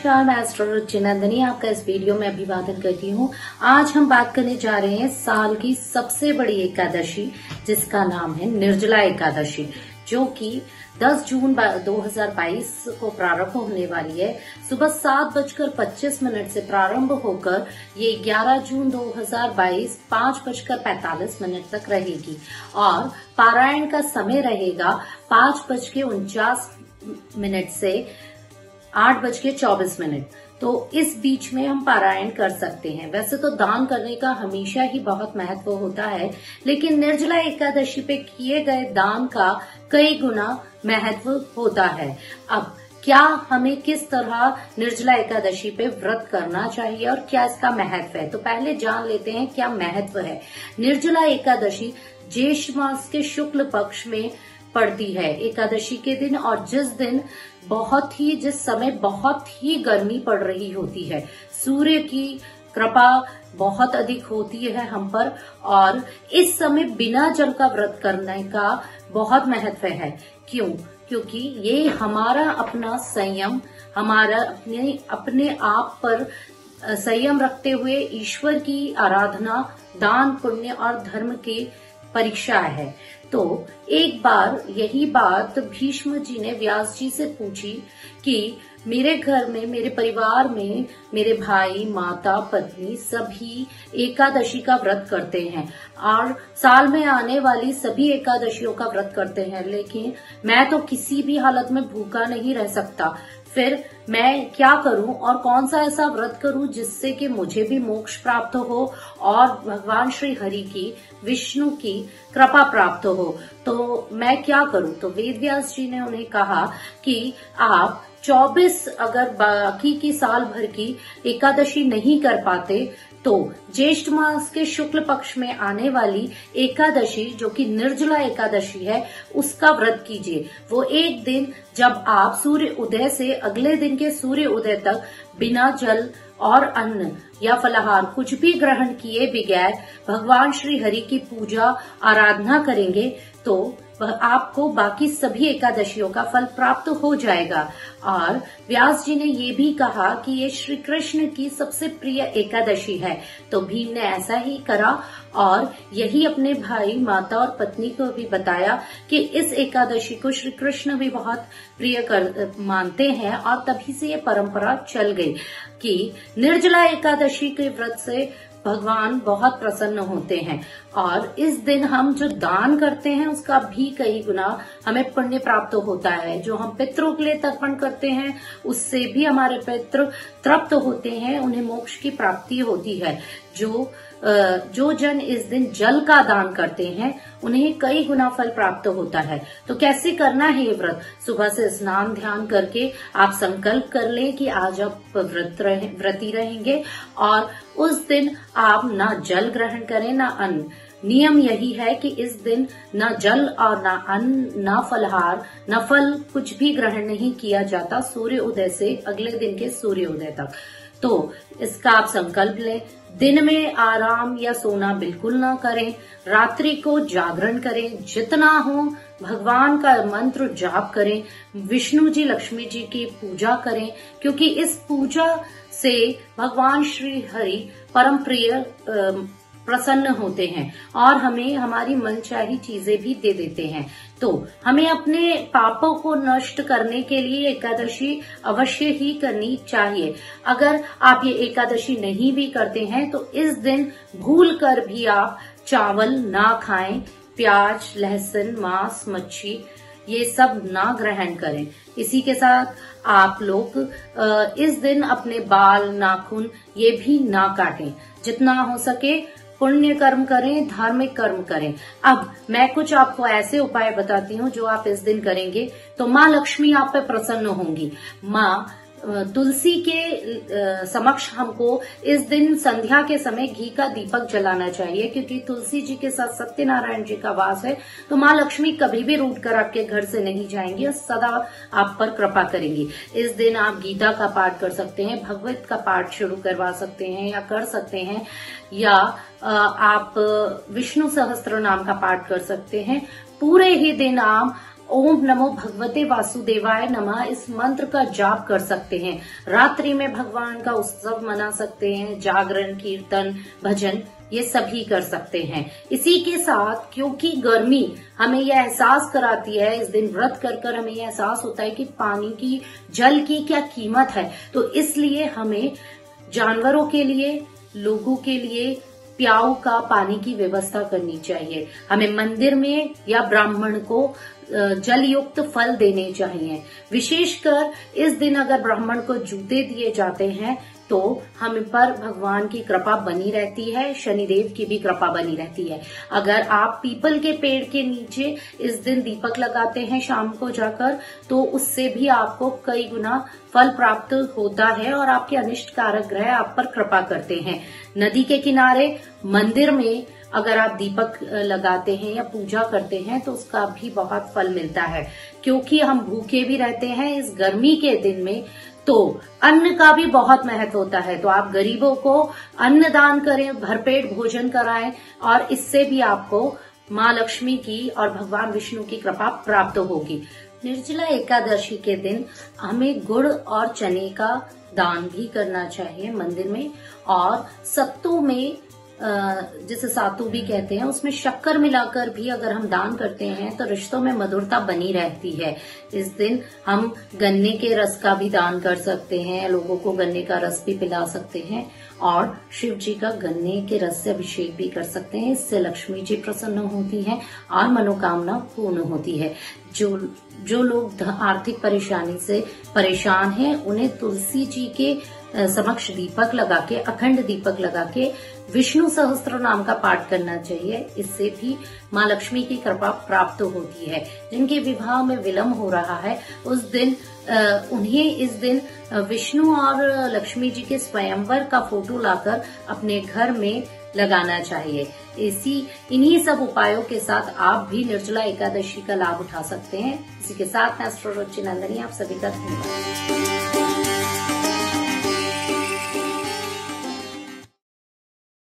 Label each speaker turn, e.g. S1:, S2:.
S1: नमस्कार, मैं एस्ट्रोलॉजर नंदिनी आपका इस वीडियो में अभिवादन करती हूँ। आज हम बात करने जा रहे हैं साल की सबसे बड़ी एकादशी, जिसका नाम है निर्जला एकादशी, जो कि 10 जून 2022 को प्रारंभ होने वाली है। सुबह 7:25 से प्रारंभ होकर ये 11 जून 2022 5:45 तक रहेगी और पारायण का समय रहेगा 5:49 से 8:24। तो इस बीच में हम पारायण कर सकते हैं। वैसे तो दान करने का हमेशा ही बहुत महत्व होता है, लेकिन निर्जला एकादशी पे किए गए दान का कई गुना महत्व होता है। अब क्या हमें किस तरह निर्जला एकादशी पे व्रत करना चाहिए और क्या इसका महत्व है, तो पहले जान लेते हैं क्या महत्व है। निर्जला एकादशी ज्येष्ठ मास के शुक्ल पक्ष में पड़ती है एकादशी के दिन, और जिस समय बहुत ही गर्मी पड़ रही होती है, सूर्य की कृपा बहुत अधिक होती है हम पर, और इस समय बिना जल का व्रत करने का बहुत महत्व है। क्यों? क्योंकि ये हमारा अपना संयम, हमारा अपने आप पर संयम रखते हुए ईश्वर की आराधना, दान, पुण्य और धर्म की परीक्षा है। तो एक बार यही बात भीष्म जी ने व्यास जी से पूछी कि मेरे घर में, मेरे परिवार में मेरे भाई, माता, पत्नी सभी एकादशी का व्रत करते हैं और साल में आने वाली सभी एकादशियों का व्रत करते हैं, लेकिन मैं तो किसी भी हालत में भूखा नहीं रह सकता। फिर मैं क्या करूं और कौन सा ऐसा व्रत करूं जिससे कि मुझे भी मोक्ष प्राप्त हो और भगवान श्री हरि की, विष्णु की कृपा प्राप्त हो, तो मैं क्या करूं? तो वेद व्यास जी ने उन्हें कहा कि आप 24 अगर बाकी की साल भर की एकादशी नहीं कर पाते तो ज्येष्ठ मास के शुक्ल पक्ष में आने वाली एकादशी, जो कि निर्जला एकादशी है, उसका व्रत कीजिए। वो एक दिन जब आप सूर्य उदय से अगले दिन के सूर्य उदय तक बिना जल और अन्न या फलाहार कुछ भी ग्रहण किए बगैर भगवान श्री हरि की पूजा आराधना करेंगे, तो आपको बाकी सभी एकादशियों का फल प्राप्त हो जाएगा। और व्यास जी ने ये भी कहा कि ये श्री कृष्ण की सबसे प्रिय एकादशी है, तो भीम ने ऐसा ही करा और यही अपने भाई, माता और पत्नी को भी बताया कि इस एकादशी को श्री कृष्ण भी बहुत प्रिय मानते हैं, और तभी से ये परंपरा चल गई कि निर्जला एकादशी के व्रत से भगवान बहुत प्रसन्न होते हैं। और इस दिन हम जो दान करते हैं उसका भी कई गुना हमें पुण्य प्राप्त होता है। जो हम पितरों के लिए तर्पण करते हैं उससे भी हमारे पितृ तृप्त होते हैं, उन्हें मोक्ष की प्राप्ति होती है। जो जन इस दिन जल का दान करते हैं उन्हें कई गुना फल प्राप्त होता है। तो कैसे करना है ये व्रत? सुबह से स्नान ध्यान करके आप संकल्प कर लें कि आज आप व्रती रहेंगे, और उस दिन आप ना जल ग्रहण करें ना अन्न। नियम यही है कि इस दिन ना जल और ना अन्न, ना फलहार, ना फल, कुछ भी ग्रहण नहीं किया जाता सूर्य उदय से अगले दिन के सूर्य उदय तक। तो इसका आप संकल्प लें। दिन में आराम या सोना बिल्कुल ना करें, रात्रि को जागरण करें, जितना हो भगवान का मंत्र जाप करें, विष्णु जी, लक्ष्मी जी की पूजा करें, क्योंकि इस पूजा से भगवान श्री हरि परम प्रिय प्रसन्न होते हैं और हमें हमारी मनचाही चीजें भी दे देते हैं। तो हमें अपने पापों को नष्ट करने के लिए एकादशी अवश्य ही करनी चाहिए। अगर आप ये एकादशी नहीं भी करते हैं तो इस दिन भूल कर भी आप चावल ना खाएं, प्याज, लहसुन, मांस, मच्छी ये सब ना ग्रहण करें। इसी के साथ आप लोग इस दिन अपने बाल, नाखून ये भी ना काटें। जितना हो सके पुण्य कर्म करें, धार्मिक कर्म करें। अब मैं कुछ आपको ऐसे उपाय बताती हूँ जो आप इस दिन करेंगे तो माँ लक्ष्मी आप पे प्रसन्न होंगी। माँ तुलसी के समक्ष हमको इस दिन संध्या के समय घी का दीपक जलाना चाहिए, क्योंकि तुलसी जी के साथ सत्यनारायण जी का वास है। तो माँ लक्ष्मी कभी भी रूठ कर आपके घर से नहीं जाएंगी और सदा आप पर कृपा करेंगी। इस दिन आप गीता का पाठ कर सकते हैं, भगवत का पाठ शुरू करवा सकते हैं या कर सकते हैं, या आप विष्णु सहस्त्र नाम का पाठ कर सकते हैं। पूरे ही दिन आप ओम नमो भगवते वासुदेवाय नमः इस मंत्र का जाप कर सकते हैं। रात्रि में भगवान का उत्सव मना सकते हैं, जागरण, कीर्तन, भजन ये सभी कर सकते हैं। इसी के साथ क्योंकि गर्मी हमें यह एहसास कराती है, इस दिन व्रत कर कर हमें यह एहसास होता है कि पानी की, जल की क्या कीमत है, तो इसलिए हमें जानवरों के लिए, लोगों के लिए प्याऊ का पानी की व्यवस्था करनी चाहिए। हमें मंदिर में या ब्राह्मण को जल युक्त फल देने चाहिए। विशेषकर इस दिन अगर ब्राह्मण को जूते दिए जाते हैं तो हम पर भगवान की कृपा बनी रहती है, शनिदेव की भी कृपा बनी रहती है। अगर आप पीपल के पेड़ के नीचे इस दिन दीपक लगाते हैं शाम को जाकर, तो उससे भी आपको कई गुना फल प्राप्त होता है और आपके अनिष्ट कारक ग्रह आप पर कृपा करते हैं। नदी के किनारे, मंदिर में अगर आप दीपक लगाते हैं या पूजा करते हैं तो उसका भी बहुत फल मिलता है। क्योंकि हम भूखे भी रहते हैं इस गर्मी के दिन में, तो अन्न का भी बहुत महत्व होता है। तो आप गरीबों को अन्न दान करें, भरपेट भोजन कराएं और इससे भी आपको माँ लक्ष्मी की और भगवान विष्णु की कृपा प्राप्त होगी। निर्जला एकादशी के दिन हमें गुड़ और चने का दान भी करना चाहिए मंदिर में। और सत्तू में, जिसे सातू भी कहते हैं, उसमें शक्कर मिलाकर भी अगर हम दान करते हैं तो रिश्तों में मधुरता बनी रहती है। इस दिन हम गन्ने के रस का भी दान कर सकते हैं, लोगों को गन्ने का रस भी पिला सकते हैं और शिव जी का गन्ने के रस से अभिषेक भी कर सकते हैं। इससे लक्ष्मी जी प्रसन्न होती हैं और मनोकामना पूर्ण होती है। जो लोग आर्थिक परेशानी से परेशान हैं, उन्हें तुलसी जी के समक्ष दीपक लगा के, अखंड दीपक लगा के विष्णु सहस्त्र नाम का पाठ करना चाहिए। इससे भी माँ लक्ष्मी की कृपा प्राप्त होती है। जिनके विवाह में विलम्ब हो रहा है उस दिन उन्हें इस दिन विष्णु और लक्ष्मी जी के स्वयंवर का फोटो लाकर अपने घर में लगाना चाहिए। इन्हीं सब उपायों के साथ आप भी निर्जला एकादशी का लाभ उठा सकते हैं। इसी के साथ मैं एस्ट्रो रुचि नंदनी आप सभी का धन्यवाद।